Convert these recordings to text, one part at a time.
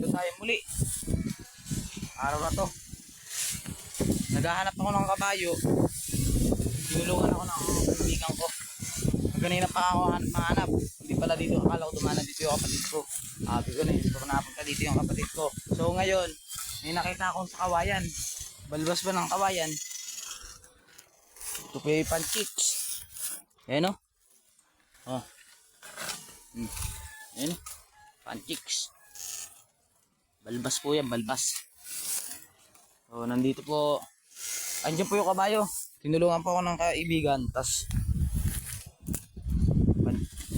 Ito tayo muli. Araw na to. Naghahanap ako ng kabayo. Tinulungan ako ng kaibigan ko. Kanina pa ako hanap. Hindi pala dito. Akala ko dumana dito yung kapatid ko. Sabi ko na, siguro napunta dito yung kapatid ko. So ngayon, may nakita akong sa kawayan. Balbas ba ng kawayan? Ito pa yung panchicks. Ayan o. Oh. Ayan o. Panchicks. Balbas po yan, balbas. So nandito po. Andiyan po yung kabayo. Tinulungan po ako ng kaibigan. Tas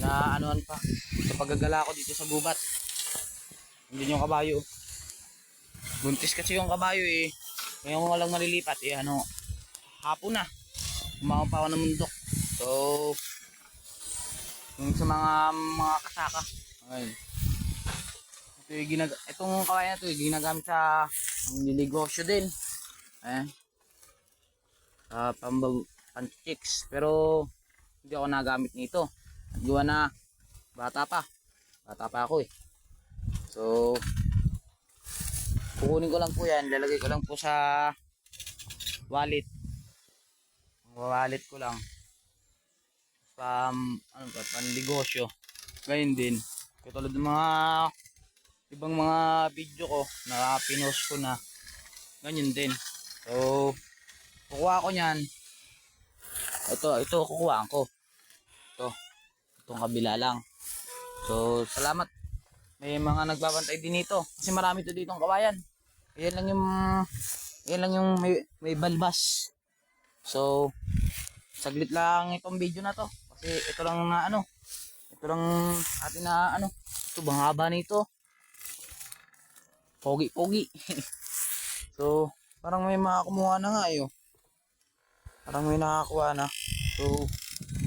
na anuan pa. Sa paggagala ko dito sa gubat. Hindi yung kabayo. Buntis kasi yung kabayo eh. Ngayon ko lang malilipat eh. Ano, hapon na. Umakong pa ako ng mundok. So yung sa mga kasaka. Ayun. Ito yung itong kawayan na ito yung ginagamit sa negosyo din. Ayan. Panchicks. Pero hindi ako nagamit nito. At gawa na bata pa ako eh. So kukunin ko lang po yan, lalagay ko lang po sa wallet. Wallet ko lang panligosyo. Ngayon din katulad ng mga ibang mga video ko na pinost ko na ganyan din. So kukuha ko nyan. Ito kukuhaan ko. Itong kabila lang. So salamat. May mga nagbabantay din dito. Kasi marami to ditong kawayan. Yan lang yung may balbas. So saglit lang itong video na to. Kasi ito lang na ano. Ito lang atin na ano. Ito bang haba nito. Pogi. So parang may makakumuha na nga eh. Parang may nakakuha na. So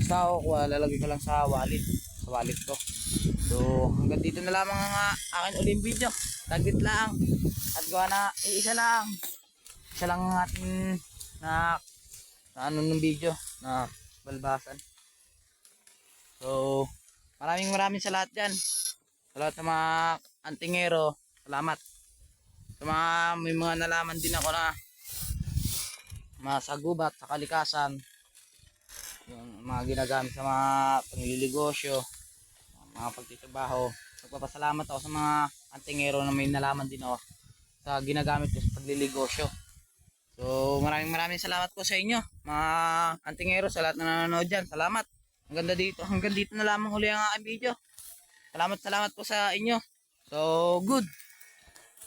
sa ako lalagay ko lang sa wallet ko. So hanggang dito na lamang ang akin uling video. Taglit lang at gawa na isa lang ang ating na ano ng video na balbasan. So maraming sa lahat dyan, sa lahat ng mga antingero. Salamat sa may mga nalaman din ako na sa gubat, sa kalikasan, yung mga ginagamit sa mga pangliligosyo, mga pagtitrabaho. Nagpapasalamat ako sa mga antingero na may nalaman din ako sa ginagamit ko sa pagliligosyo. So maraming salamat po sa inyo mga antingero, sa lahat na nanonood dyan. Salamat. Hanggang dito na lamang huli ang aking video. Salamat po sa inyo. So good.